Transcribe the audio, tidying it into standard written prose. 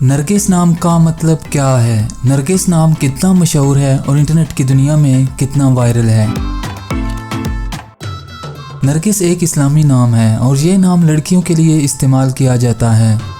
नरगिस नाम का मतलब क्या है? नरगिस नाम कितना मशहूर है और इंटरनेट की दुनिया में कितना वायरल है? नरगिस एक इस्लामी नाम है और ये नाम लड़कियों के लिए इस्तेमाल किया जाता है।